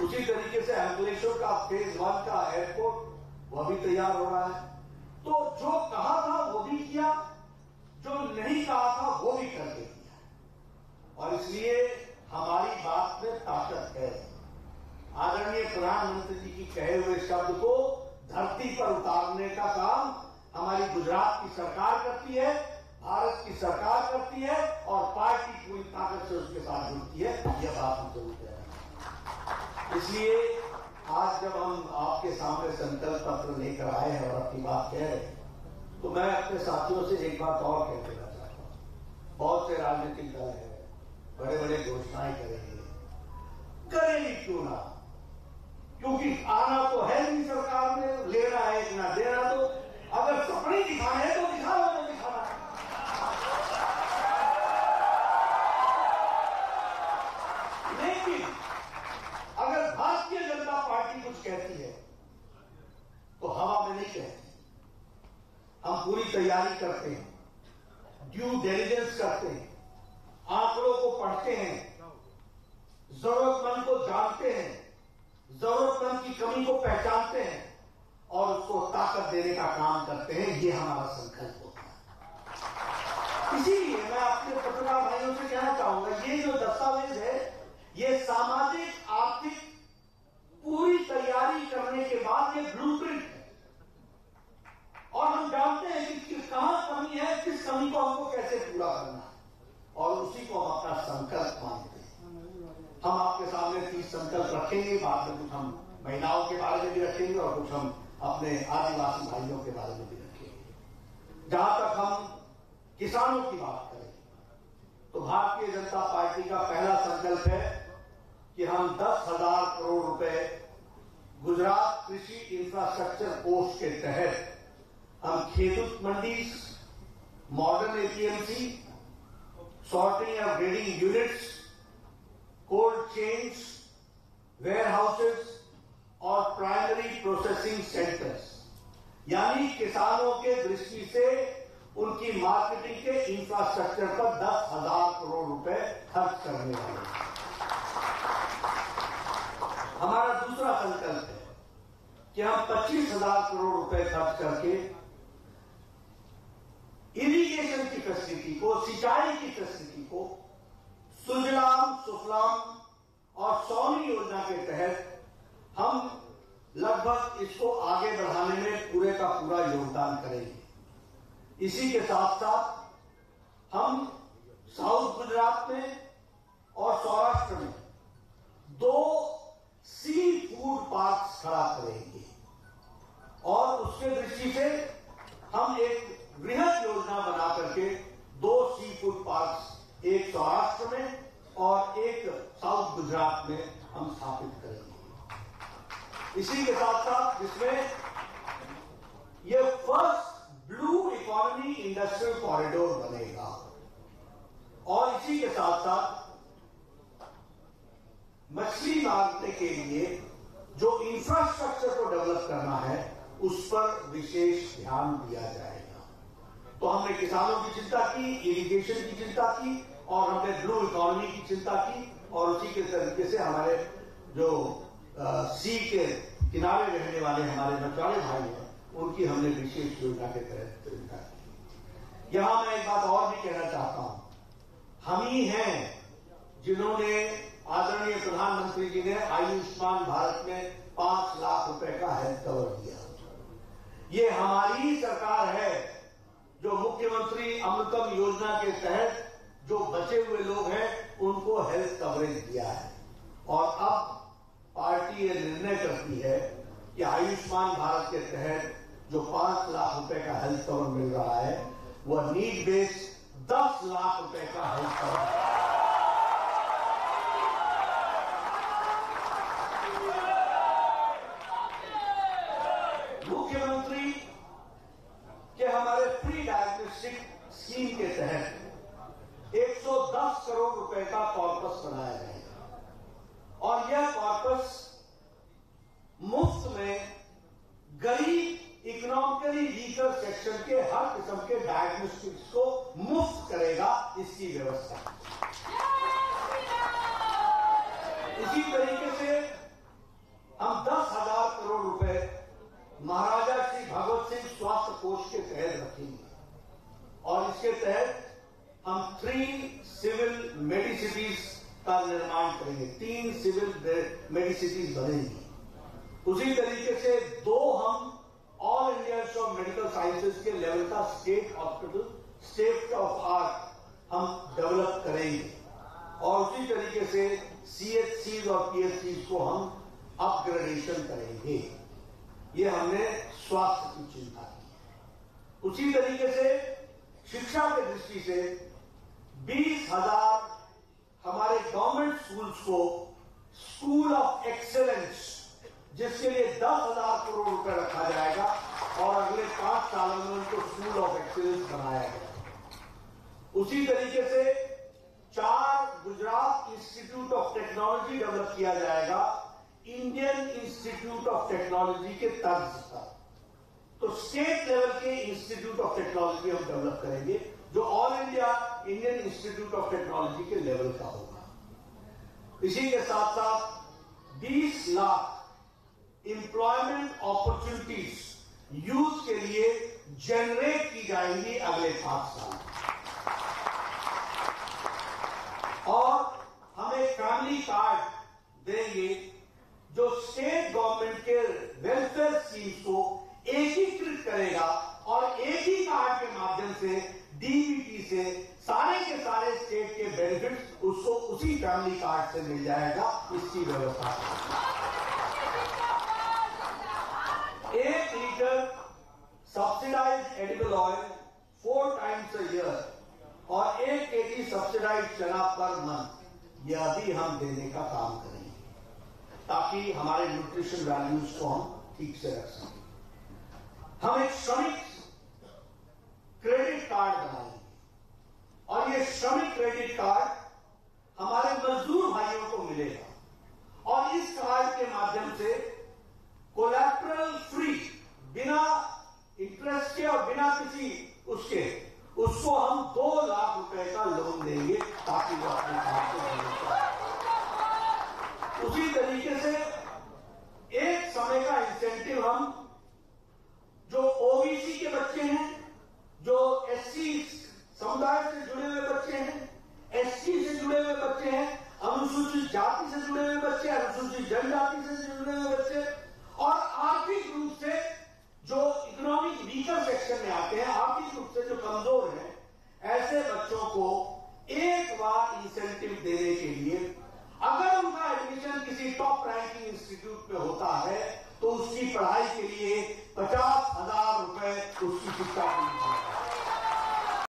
उसी तरीके से अंकलेश्वर का फेज 1 का एयरपोर्ट वह भी तैयार हो रहा है। तो जो कहा था वो भी किया, जो नहीं कहा था वो भी करके किया, और इसलिए हमारी बात में ताकत है। आदरणीय प्रधानमंत्री जी की कहे हुए शब्द को धरती पर उतारने का काम हमारी गुजरात की सरकार करती है, भारत की सरकार करती है, और पार्टी पूरी ताकत से उसके साथ जुड़ती है। यह बात हम जरूर कह रहे हैं। इसलिए आज जब हम आपके सामने संकल्प पत्र लेकर आए हैं और अपनी बात कह रहे हैं, तो मैं अपने साथियों से एक बात और कह देना चाहता हूं। बहुत से राजनीतिक दल हैं, बड़े बड़े घोषणाएं करेंगे क्यों ना, क्योंकि आना तो है नहीं सरकार में, लेना है कि ना देना, तो अगर सपने दिखाने हैं तो दिखा लो, तो दिखाना है। लेकिन अगर भारतीय जनता पार्टी कुछ कहती है तो हवा में नहीं कहती। हम पूरी तैयारी करते हैं, ड्यू डिलिजेंस करते हैं, आंकड़ों को पढ़ते हैं, जरूरतमंद को जानते हैं, जरूरतमंद की कमी को पहचानते हैं और उसको ताकत देने का काम करते हैं। ये हमारा संकल्प होता है। इसीलिए मैं अपने पत्रकार भाइयों से कहना चाहूंगा, ये जो दस्तावेज है ये सामाजिक आर्थिक पूरी तैयारी करने के बाद ये ब्लूप्रिंट है, और हम जानते हैं कि कहां कमी है, किस कमी को हमको कैसे पूरा करना है, और उसी को हम अपना संकल्प मानते हैं। हम आपके सामने 30 संकल्प रखेंगे, बाद में कुछ हम महिलाओं के बारे में भी रखेंगे और कुछ हम अपने आदिवासी भाइयों के बारे में भी रखेंगे। जहां तक हम किसानों की बात करें तो भारतीय जनता पार्टी का पहला संकल्प है कि हम 10,000 करोड़ रुपए गुजरात कृषि इंफ्रास्ट्रक्चर कोष के तहत हम खेतूत mandi, modern APMC, sorting and grading units, cold chains, warehouses और प्राइमरी प्रोसेसिंग सेंटर्स, यानी किसानों के दृष्टि से उनकी मार्केटिंग के इंफ्रास्ट्रक्चर पर 10,000 करोड़ रुपए खर्च करने वाले। हमारा दूसरा संकल्प है कि हम 25,000 करोड़ रुपए खर्च करके इरिगेशन की फैसिलिटी को, सिंचाई की फैसिलिटी को सुजलाम सुफलाम और सौनी योजना के तहत हम लगभग इसको आगे बढ़ाने में पूरे का पूरा योगदान करेंगे। इसी के साथ साथ हम साउथ गुजरात में और सौराष्ट्र में 2 सी फूड पार्क खड़ा करेंगे, और उसके दृष्टि से हम एक वृहद योजना बना करके 2 सी फूड पार्क, एक सौराष्ट्र में और एक साउथ गुजरात में हम स्थापित करेंगे। इसी के साथ साथ जिसमें ये first blue economy industrial corridor बनेगा, और इसी के साथ साथ मछली मारने के लिए जो इंफ्रास्ट्रक्चर को डेवलप करना है उस पर विशेष ध्यान दिया जाएगा। तो हमने किसानों की चिंता की, इरिगेशन की चिंता की, और हमने ब्लू इकोनॉमी की चिंता की, और उसी के तरीके से हमारे जो सी के किनारे रहने वाले हमारे मछुआरे भाई हैं उनकी हमने विशेष योजना के तहत चिंता की। यहां मैं एक बात और भी कहना चाहता हूं, हम ही हैं जिन्होंने, आदरणीय प्रधानमंत्री जी ने आयुष्मान भारत में 5 लाख रुपए का हेल्थ कवर दिया। ये हमारी ही सरकार है जो मुख्यमंत्री अमृतम योजना के तहत जो बचे हुए लोग हैं उनको हेल्थ कवरेज दिया है, और अब पार्टी ये निर्णय करती है कि आयुष्मान भारत के तहत जो 5 लाख रुपए का हेल्थ कवर मिल रहा है वह नीड बेस्ड 10 लाख रुपए का हेल्थ कवर है। मुख्यमंत्री के हमारे फ्री डायग्नोस्टिक स्कीम के तहत 110 करोड़ रुपए का कॉर्पस बनाया जाएगा, और यह कॉर्पस मुफ्त में गरीब इकोनॉमिकली वीकर सेक्शन के हर किस्म के डायग्नोस्टिक्स को मुफ्त करेगा, इसकी व्यवस्था। इसी तरीके से हम 10,000 करोड़ रुपए महाराजा श्री भगवत सिंह स्वास्थ्य कोष के तहत रखेंगे और इसके तहत हम 3 सिविल मेडिसिटीज का निर्माण करेंगे। 3 सिविल मेडिसिटीज बनेंगी। उसी तरीके से 2 हम all India institute of medical sciences के लेवल का state hospital, state of art हम डेवलप करेंगे और उसी तरीके से CHCs और PHCs को हम अपग्रेडेशन करेंगे। ये हमने स्वास्थ्य की चिंता की है। उसी तरीके से शिक्षा की दृष्टि से 20,000 हमारे गवर्नमेंट स्कूल्स को स्कूल ऑफ एक्सेलेंस, जिसके लिए 10,000 करोड़ रुपए रखा जाएगा और अगले 5 सालों में उनको स्कूल ऑफ एक्सेलेंस बनाया जाएगा। उसी तरीके से 4 Gujarat institute of technology develop किया जाएगा इंडियन इंस्टीट्यूट ऑफ टेक्नोलॉजी के तर्ज पर। तो स्टेट लेवल के इंस्टीट्यूट ऑफ टेक्नोलॉजी हम डेवलप करेंगे जो all India Indian institute of technology के लेवल का होगा। इसी के साथ साथ 20 लाख एम्प्लॉयमेंट अपॉर्चुनिटीज यूथ के लिए जनरेट की जाएंगी अगले 5 साल। और हम एक फैमिली कार्ड देंगे जो स्टेट गवर्नमेंट के वेलफेयर स्कीम्स को एकीकृत करेगा और एक ही कार्ड के माध्यम से DBT से सारे के सारे स्टेट के बेनिफिट्स उसको उसी फैमिली कार्ड से मिल जाएगा। इसकी व्यवस्था 1 litre subsidised edible oil 4 times a year और 1 kg सब्सिडाइज्ड चना पर मंथ, यह भी हम देने का काम करेंगे ताकि हमारे न्यूट्रिशन वैल्यूज को हम ठीक से रख सकें। हम एक श्रमिक क्रेडिट कार्ड बनाएंगे और ये श्रमिक क्रेडिट कार्ड हमारे मजदूर भाइयों को मिलेगा और इस कार्ड के माध्यम से कोलैटरल फ्री, बिना इंटरेस्ट के और बिना किसी उसको हम 2 लाख रुपए का लोन देंगे ताकि वो अपने काम को कर पाए। उसी तरीके से एक समय का इंसेंटिव हम जो OBC के बच्चे हैं, जो SC समुदाय से जुड़े हुए बच्चे हैं, ST से जुड़े हुए बच्चे हैं, अनुसूचित जाति से जुड़े हुए बच्चे, अनुसूचित जनजाति से जुड़े हुए बच्चे और आर्थिक रूप से जो इकोनॉमिक वीकर सेक्शन में आते हैं, आर्थिक रूप से जो कमजोर हैं, ऐसे बच्चों को एक बार इंसेंटिव देने के लिए अगर उनका एडमिशन किसी टॉप रैंकिंग इंस्टीट्यूट में होता है तो उसकी पढ़ाई के लिए 50,000 रुपए उसकी शिक्षा की